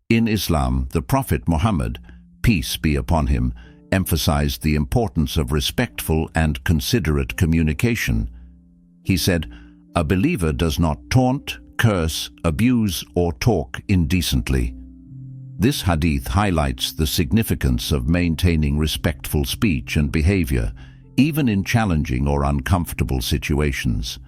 In Islam, the Prophet Muhammad, peace be upon him, emphasized the importance of respectful and considerate communication. He said, "A believer does not taunt, curse, abuse, or talk indecently." This hadith highlights the significance of maintaining respectful speech and behavior, even in challenging or uncomfortable situations.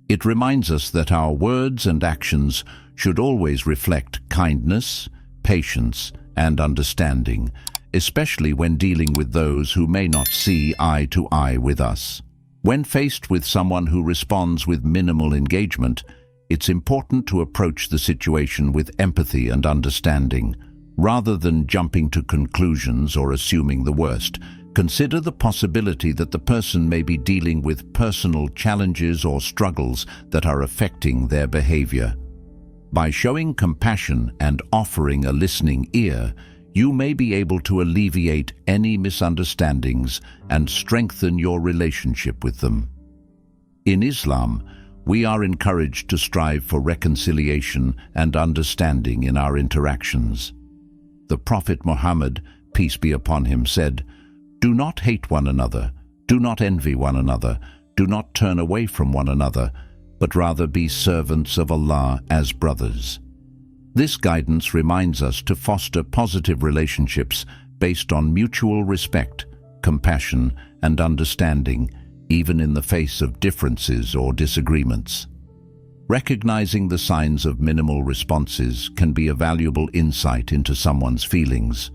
It reminds us that our words and actions should always reflect kindness, patience, and understanding, especially when dealing with those who may not see eye to eye with us. When faced with someone who responds with minimal engagement, it's important to approach the situation with empathy and understanding. Rather than jumping to conclusions or assuming the worst, consider the possibility that the person may be dealing with personal challenges or struggles that are affecting their behavior. By showing compassion and offering a listening ear, you may be able to alleviate any misunderstandings and strengthen your relationship with them. In Islam, we are encouraged to strive for reconciliation and understanding in our interactions. The Prophet Muhammad, peace be upon him, said, "Do not hate one another, do not envy one another, do not turn away from one another, but rather be servants of Allah as brothers." This guidance reminds us to foster positive relationships based on mutual respect, compassion, and understanding, even in the face of differences or disagreements. Recognizing the signs of minimal responses can be a valuable insight into someone's feelings.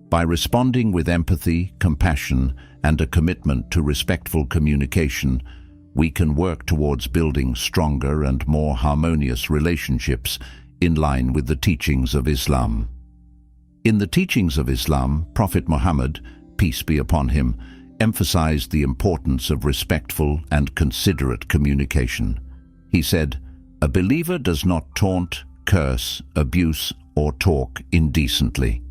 By responding with empathy, compassion, and a commitment to respectful communication, we can work towards building stronger and more harmonious relationships in line with the teachings of Islam. In the teachings of Islam, Prophet Muhammad, peace be upon him, emphasized the importance of respectful and considerate communication. He said, "A believer does not taunt, curse, abuse, or talk indecently."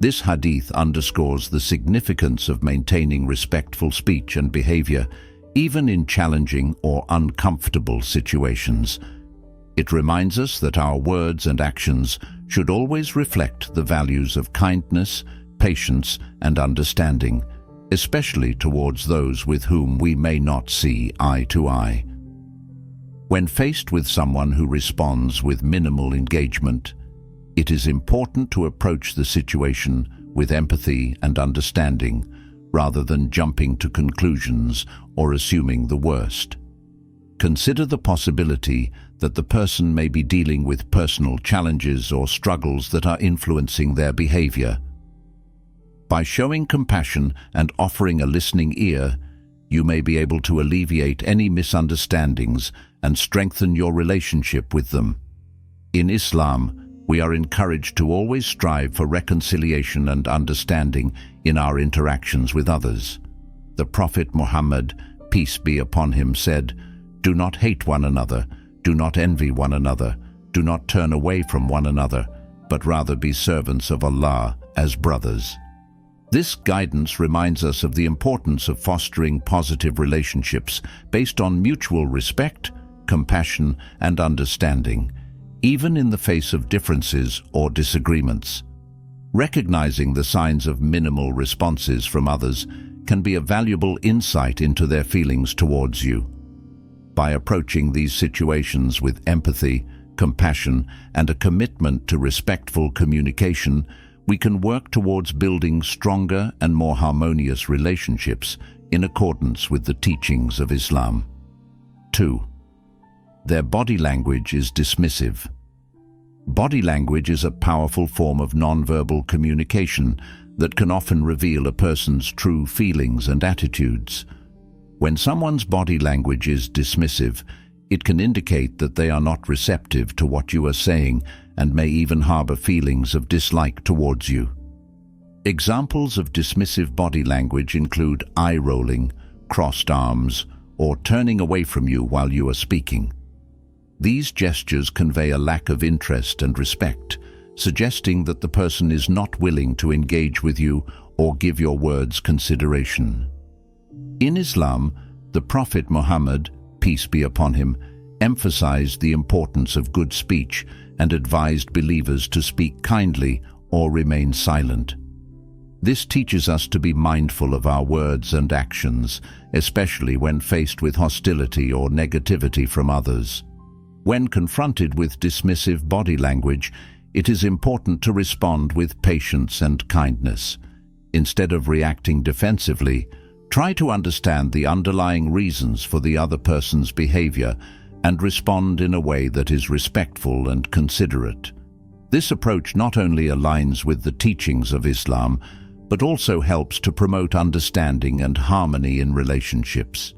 This hadith underscores the significance of maintaining respectful speech and behavior, even in challenging or uncomfortable situations. It reminds us that our words and actions should always reflect the values of kindness, patience, and understanding, especially towards those with whom we may not see eye to eye. When faced with someone who responds with minimal engagement, it is important to approach the situation with empathy and understanding, rather than jumping to conclusions or assuming the worst. Consider the possibility that the person may be dealing with personal challenges or struggles that are influencing their behavior. By showing compassion and offering a listening ear, you may be able to alleviate any misunderstandings and strengthen your relationship with them. In Islam, we are encouraged to always strive for reconciliation and understanding in our interactions with others. The Prophet Muhammad, peace be upon him, said, "Do not hate one another, do not envy one another, do not turn away from one another, but rather be servants of Allah as brothers." This guidance reminds us of the importance of fostering positive relationships based on mutual respect, compassion, and understanding, even in the face of differences or disagreements. Recognizing the signs of minimal responses from others can be a valuable insight into their feelings towards you. By approaching these situations with empathy, compassion, and a commitment to respectful communication, we can work towards building stronger and more harmonious relationships in accordance with the teachings of Islam. 2. Their body language is dismissive. Body language is a powerful form of nonverbal communication that can often reveal a person's true feelings and attitudes. When someone's body language is dismissive, it can indicate that they are not receptive to what you are saying and may even harbor feelings of dislike towards you. Examples of dismissive body language include eye rolling, crossed arms, or turning away from you while you are speaking. These gestures convey a lack of interest and respect, suggesting that the person is not willing to engage with you or give your words consideration. In Islam, the Prophet Muhammad, peace be upon him, emphasized the importance of good speech and advised believers to speak kindly or remain silent. This teaches us to be mindful of our words and actions, especially when faced with hostility or negativity from others. When confronted with dismissive body language, it is important to respond with patience and kindness. Instead of reacting defensively, try to understand the underlying reasons for the other person's behavior and respond in a way that is respectful and considerate. This approach not only aligns with the teachings of Islam, but also helps to promote understanding and harmony in relationships.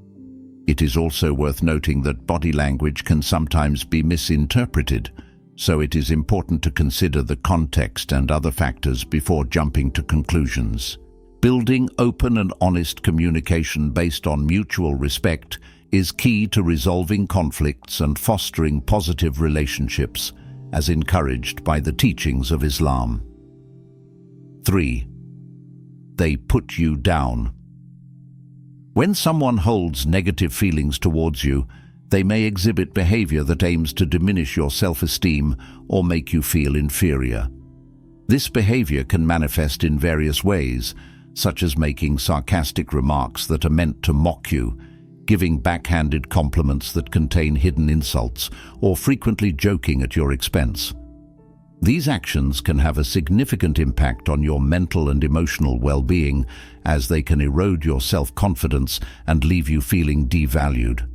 It is also worth noting that body language can sometimes be misinterpreted, so it is important to consider the context and other factors before jumping to conclusions. Building open and honest communication based on mutual respect is key to resolving conflicts and fostering positive relationships, as encouraged by the teachings of Islam. 3. They put you down. When someone holds negative feelings towards you, they may exhibit behavior that aims to diminish your self-esteem or make you feel inferior. This behavior can manifest in various ways, such as making sarcastic remarks that are meant to mock you, giving backhanded compliments that contain hidden insults, or frequently joking at your expense. These actions can have a significant impact on your mental and emotional well-being, as they can erode your self-confidence and leave you feeling devalued.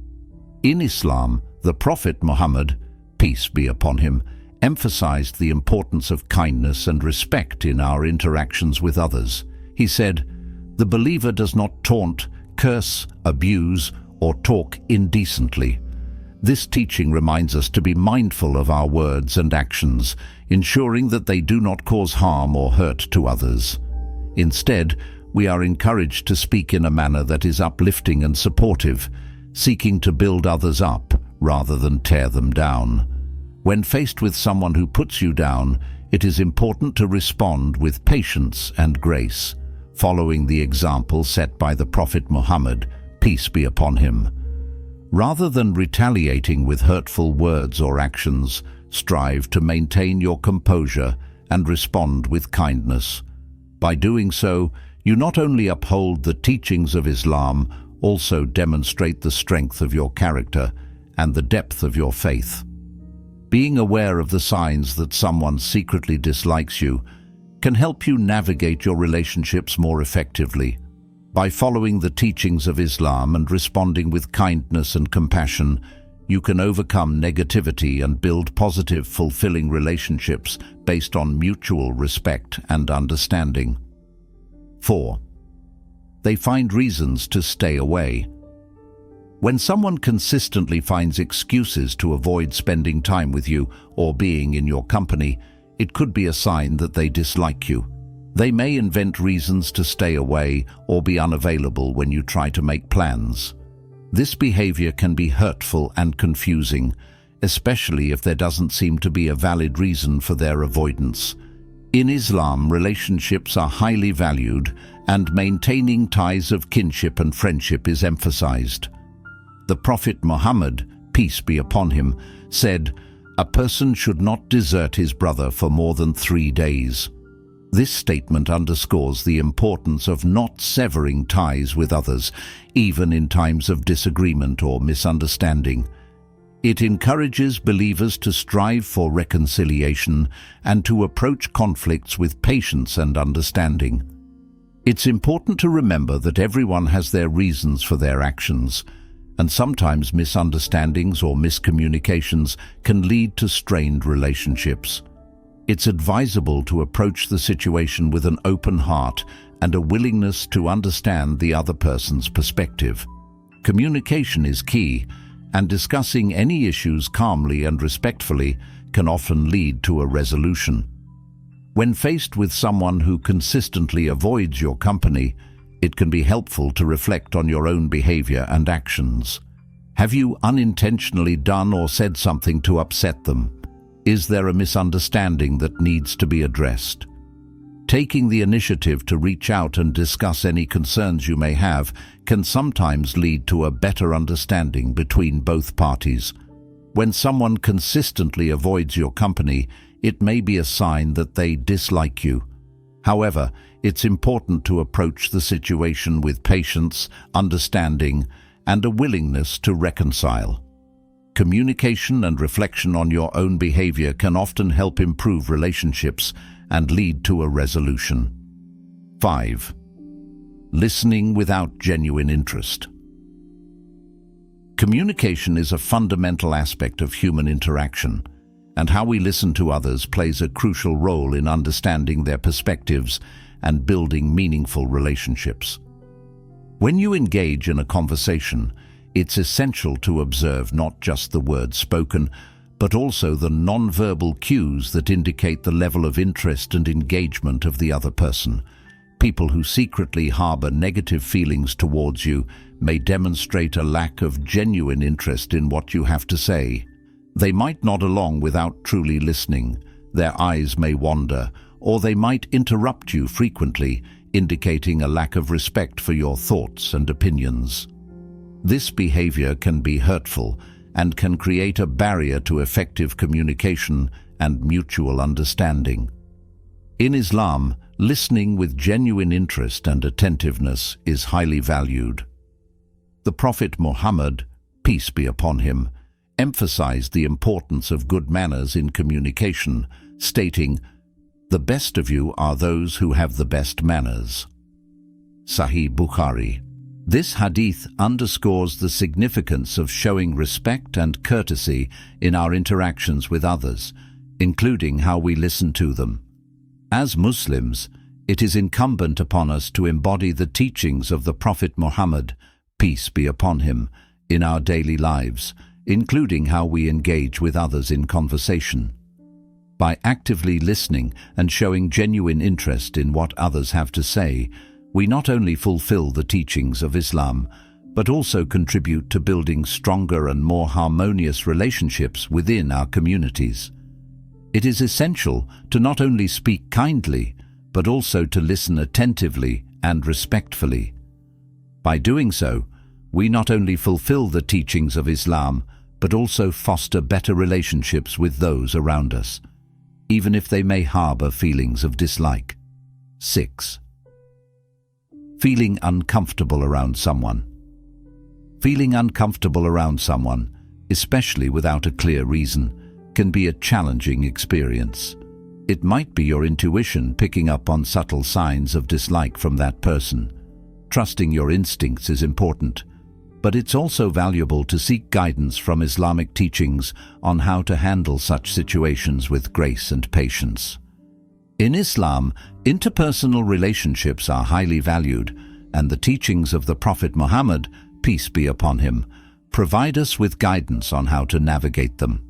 In Islam, the Prophet Muhammad, peace be upon him, emphasized the importance of kindness and respect in our interactions with others. He said, "The believer does not taunt, curse, abuse, or talk indecently." This teaching reminds us to be mindful of our words and actions, ensuring that they do not cause harm or hurt to others. Instead, we are encouraged to speak in a manner that is uplifting and supportive, seeking to build others up rather than tear them down. When faced with someone who puts you down, it is important to respond with patience and grace, following the example set by the Prophet Muhammad, peace be upon him. Rather than retaliating with hurtful words or actions, strive to maintain your composure and respond with kindness. By doing so, you not only uphold the teachings of Islam, also demonstrate the strength of your character and the depth of your faith. Being aware of the signs that someone secretly dislikes you can help you navigate your relationships more effectively. By following the teachings of Islam and responding with kindness and compassion, you can overcome negativity and build positive, fulfilling relationships based on mutual respect and understanding. 4. They find reasons to stay away. When someone consistently finds excuses to avoid spending time with you or being in your company, it could be a sign that they dislike you. They may invent reasons to stay away or be unavailable when you try to make plans. This behavior can be hurtful and confusing, especially if there doesn't seem to be a valid reason for their avoidance. In Islam, relationships are highly valued, and maintaining ties of kinship and friendship is emphasized. The Prophet Muhammad, peace be upon him, said, "A person should not desert his brother for more than 3 days." This statement underscores the importance of not severing ties with others, even in times of disagreement or misunderstanding. It encourages believers to strive for reconciliation and to approach conflicts with patience and understanding. It's important to remember that everyone has their reasons for their actions, and sometimes misunderstandings or miscommunications can lead to strained relationships. It's advisable to approach the situation with an open heart and a willingness to understand the other person's perspective. Communication is key, and discussing any issues calmly and respectfully can often lead to a resolution. When faced with someone who consistently avoids your company, it can be helpful to reflect on your own behavior and actions. Have you unintentionally done or said something to upset them? Is there a misunderstanding that needs to be addressed? Taking the initiative to reach out and discuss any concerns you may have can sometimes lead to a better understanding between both parties. When someone consistently avoids your company, it may be a sign that they dislike you. However, it's important to approach the situation with patience, understanding, and a willingness to reconcile. Communication and reflection on your own behavior can often help improve relationships and lead to a resolution. 5. Listening without genuine interest. Communication is a fundamental aspect of human interaction, and how we listen to others plays a crucial role in understanding their perspectives and building meaningful relationships. When you engage in a conversation, it's essential to observe not just the words spoken, but also the non-verbal cues that indicate the level of interest and engagement of the other person. People who secretly harbor negative feelings towards you may demonstrate a lack of genuine interest in what you have to say. They might nod along without truly listening, their eyes may wander, or they might interrupt you frequently, indicating a lack of respect for your thoughts and opinions. This behavior can be hurtful and can create a barrier to effective communication and mutual understanding. In Islam, listening with genuine interest and attentiveness is highly valued. The Prophet Muhammad, peace be upon him, emphasized the importance of good manners in communication, stating, "The best of you are those who have the best manners." Sahih Bukhari. This hadith underscores the significance of showing respect and courtesy in our interactions with others, including how we listen to them. As Muslims, it is incumbent upon us to embody the teachings of the Prophet Muhammad, peace be upon him, in our daily lives, including how we engage with others in conversation. By actively listening and showing genuine interest in what others have to say, we not only fulfill the teachings of Islam, but also contribute to building stronger and more harmonious relationships within our communities. It is essential to not only speak kindly, but also to listen attentively and respectfully. By doing so, we not only fulfill the teachings of Islam, but also foster better relationships with those around us, even if they may harbor feelings of dislike. 6. Feeling uncomfortable around someone. Feeling uncomfortable around someone, especially without a clear reason, can be a challenging experience. It might be your intuition picking up on subtle signs of dislike from that person. Trusting your instincts is important, but it's also valuable to seek guidance from Islamic teachings on how to handle such situations with grace and patience. In Islam, interpersonal relationships are highly valued, and the teachings of the Prophet Muhammad, peace be upon him, provide us with guidance on how to navigate them.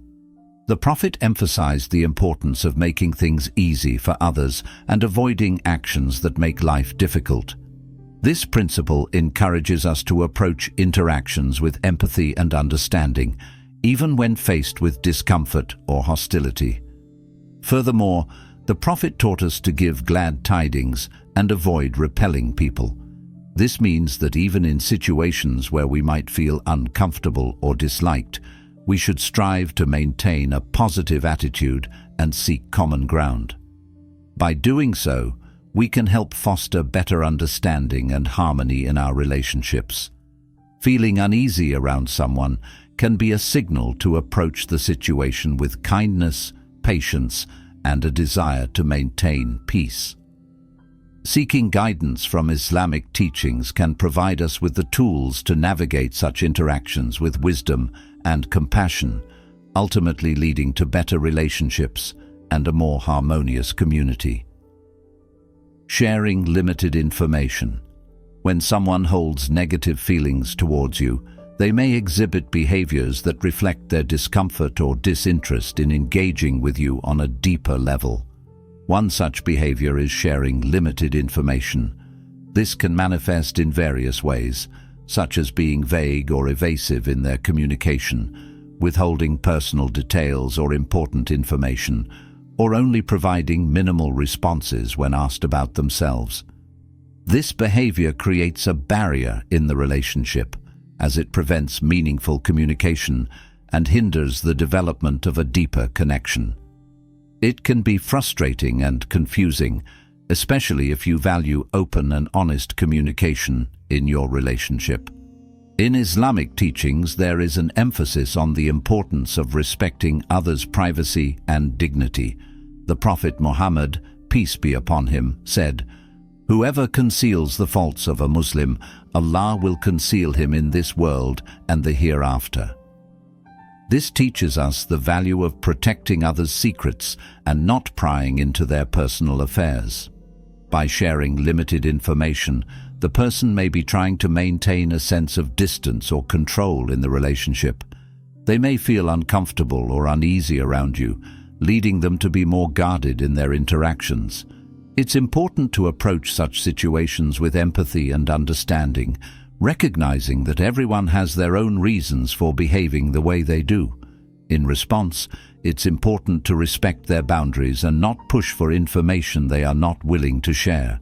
The Prophet emphasized the importance of making things easy for others and avoiding actions that make life difficult. This principle encourages us to approach interactions with empathy and understanding, even when faced with discomfort or hostility. Furthermore, the Prophet taught us to give glad tidings and avoid repelling people. This means that even in situations where we might feel uncomfortable or disliked, we should strive to maintain a positive attitude and seek common ground. By doing so, we can help foster better understanding and harmony in our relationships. Feeling uneasy around someone can be a signal to approach the situation with kindness, patience, and a desire to maintain peace. Seeking guidance from Islamic teachings can provide us with the tools to navigate such interactions with wisdom and compassion, ultimately leading to better relationships and a more harmonious community. Sharing limited information. When someone holds negative feelings towards you, they may exhibit behaviors that reflect their discomfort or disinterest in engaging with you on a deeper level. One such behavior is sharing limited information. This can manifest in various ways, such as being vague or evasive in their communication, withholding personal details or important information, or only providing minimal responses when asked about themselves. This behavior creates a barrier in the relationship, as it prevents meaningful communication and hinders the development of a deeper connection. It can be frustrating and confusing, especially if you value open and honest communication in your relationship. In Islamic teachings, there is an emphasis on the importance of respecting others' privacy and dignity. The Prophet Muhammad, peace be upon him, said, "Whoever conceals the faults of a Muslim, Allah will conceal him in this world and the hereafter." This teaches us the value of protecting others' secrets and not prying into their personal affairs. By sharing limited information, the person may be trying to maintain a sense of distance or control in the relationship. They may feel uncomfortable or uneasy around you, leading them to be more guarded in their interactions. It's important to approach such situations with empathy and understanding, recognizing that everyone has their own reasons for behaving the way they do. In response, it's important to respect their boundaries and not push for information they are not willing to share.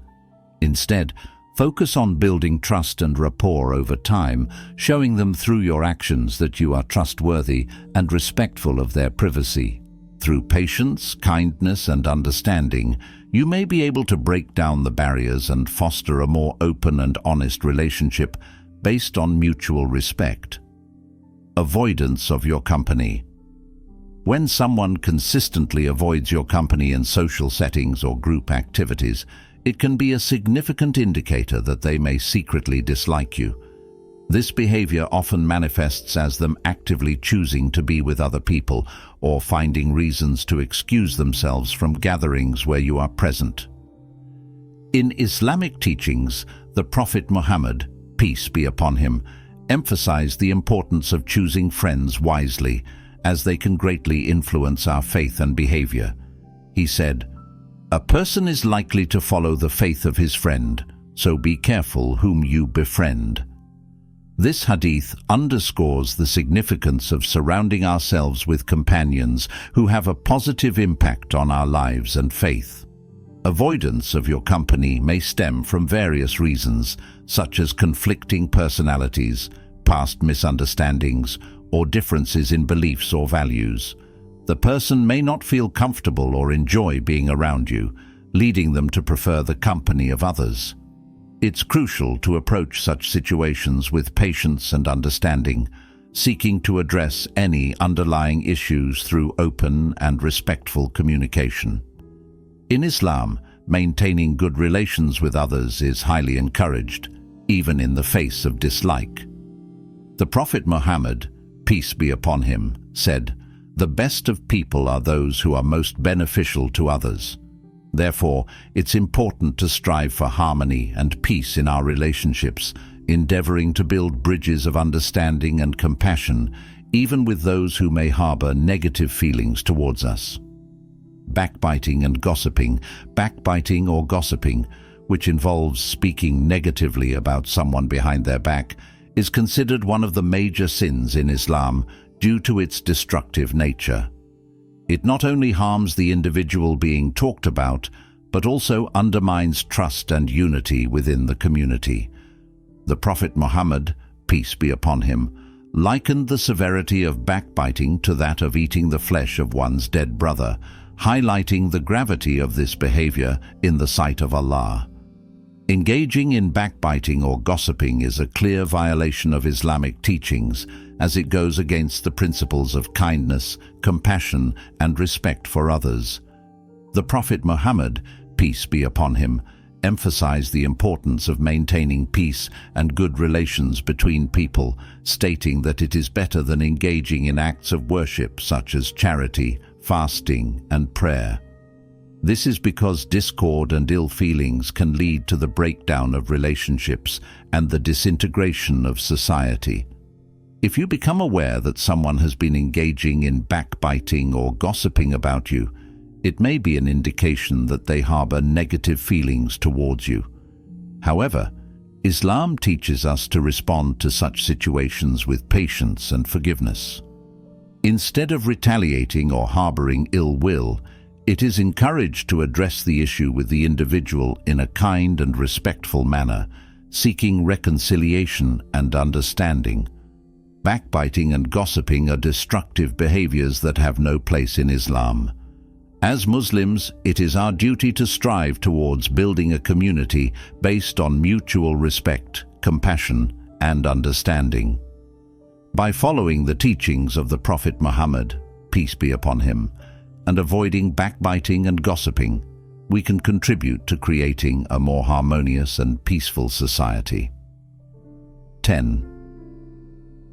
Instead, focus on building trust and rapport over time, showing them through your actions that you are trustworthy and respectful of their privacy. Through patience, kindness, and understanding, you may be able to break down the barriers and foster a more open and honest relationship based on mutual respect. Avoidance of your company. When someone consistently avoids your company in social settings or group activities, it can be a significant indicator that they may secretly dislike you. This behavior often manifests as them actively choosing to be with other people or finding reasons to excuse themselves from gatherings where you are present. In Islamic teachings, the Prophet Muhammad, peace be upon him, emphasized the importance of choosing friends wisely, as they can greatly influence our faith and behavior. He said, "A person is likely to follow the faith of his friend, so be careful whom you befriend." This hadith underscores the significance of surrounding ourselves with companions who have a positive impact on our lives and faith. Avoidance of your company may stem from various reasons, such as conflicting personalities, past misunderstandings, or differences in beliefs or values. The person may not feel comfortable or enjoy being around you, leading them to prefer the company of others. It's crucial to approach such situations with patience and understanding, seeking to address any underlying issues through open and respectful communication. In Islam, maintaining good relations with others is highly encouraged, even in the face of dislike. The Prophet Muhammad, peace be upon him, said, "The best of people are those who are most beneficial to others." Therefore, it's important to strive for harmony and peace in our relationships, endeavoring to build bridges of understanding and compassion, even with those who may harbor negative feelings towards us. Backbiting and gossiping. Backbiting or gossiping, which involves speaking negatively about someone behind their back, is considered one of the major sins in Islam due to its destructive nature. It not only harms the individual being talked about, but also undermines trust and unity within the community. The Prophet Muhammad, peace be upon him, likened the severity of backbiting to that of eating the flesh of one's dead brother, highlighting the gravity of this behavior in the sight of Allah. Engaging in backbiting or gossiping is a clear violation of Islamic teachings, as it goes against the principles of kindness, compassion, and respect for others. The Prophet Muhammad, peace be upon him, emphasized the importance of maintaining peace and good relations between people, stating that it is better than engaging in acts of worship such as charity, fasting, and prayer. This is because discord and ill feelings can lead to the breakdown of relationships and the disintegration of society. If you become aware that someone has been engaging in backbiting or gossiping about you, it may be an indication that they harbor negative feelings towards you. However, Islam teaches us to respond to such situations with patience and forgiveness. Instead of retaliating or harboring ill will, it is encouraged to address the issue with the individual in a kind and respectful manner, seeking reconciliation and understanding. Backbiting and gossiping are destructive behaviors that have no place in Islam. As Muslims, it is our duty to strive towards building a community based on mutual respect, compassion, and understanding. By following the teachings of the Prophet Muhammad, peace be upon him, and avoiding backbiting and gossiping, we can contribute to creating a more harmonious and peaceful society. 10.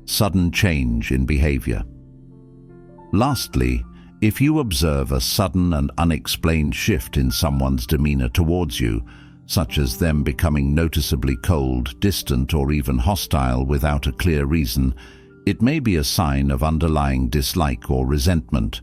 Sudden change in behavior. Lastly, if you observe a sudden and unexplained shift in someone's demeanor towards you, such as them becoming noticeably cold, distant, or even hostile without a clear reason, it may be a sign of underlying dislike or resentment.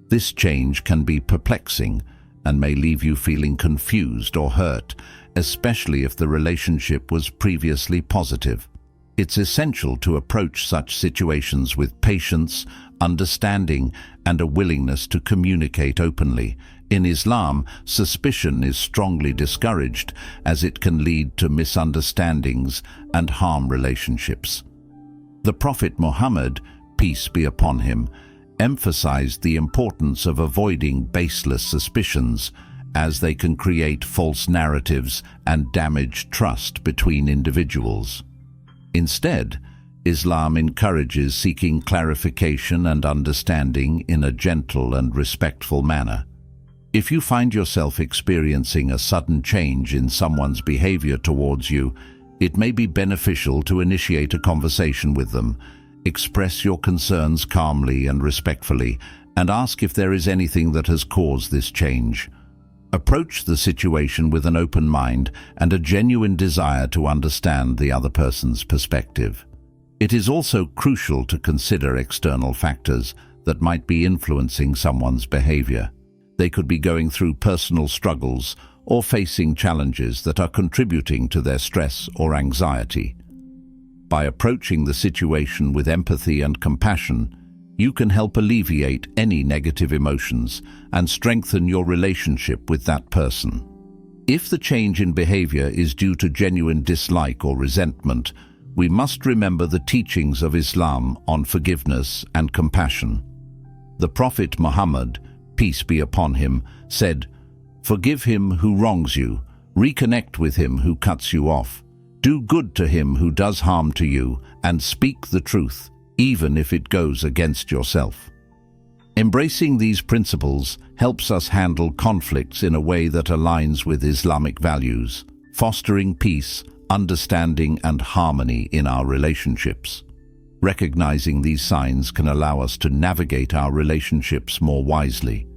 This change can be perplexing and may leave you feeling confused or hurt, especially if the relationship was previously positive. It's essential to approach such situations with patience, understanding, and a willingness to communicate openly. In Islam, suspicion is strongly discouraged as it can lead to misunderstandings and harm relationships. The Prophet Muhammad, peace be upon him, emphasized the importance of avoiding baseless suspicions, as they can create false narratives and damage trust between individuals. Instead, Islam encourages seeking clarification and understanding in a gentle and respectful manner. If you find yourself experiencing a sudden change in someone's behavior towards you, it may be beneficial to initiate a conversation with them. Express your concerns calmly and respectfully, and ask if there is anything that has caused this change. Approach the situation with an open mind and a genuine desire to understand the other person's perspective. It is also crucial to consider external factors that might be influencing someone's behavior. They could be going through personal struggles or facing challenges that are contributing to their stress or anxiety. By approaching the situation with empathy and compassion, you can help alleviate any negative emotions and strengthen your relationship with that person. If the change in behavior is due to genuine dislike or resentment, we must remember the teachings of Islam on forgiveness and compassion. The Prophet Muhammad, peace be upon him, said, "Forgive him who wrongs you, reconnect with him who cuts you off, do good to him who does harm to you, and speak the truth, even if it goes against yourself." Embracing these principles helps us handle conflicts in a way that aligns with Islamic values, fostering peace, understanding, and harmony in our relationships. Recognizing these signs can allow us to navigate our relationships more wisely.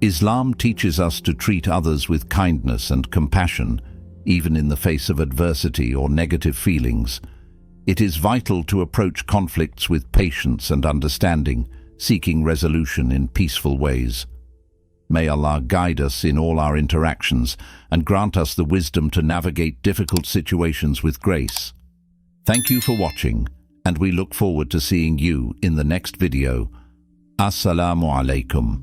Islam teaches us to treat others with kindness and compassion, even in the face of adversity or negative feelings. It is vital to approach conflicts with patience and understanding, seeking resolution in peaceful ways. May Allah guide us in all our interactions and grant us the wisdom to navigate difficult situations with grace. Thank you for watching, and we look forward to seeing you in the next video. Assalamu alaikum.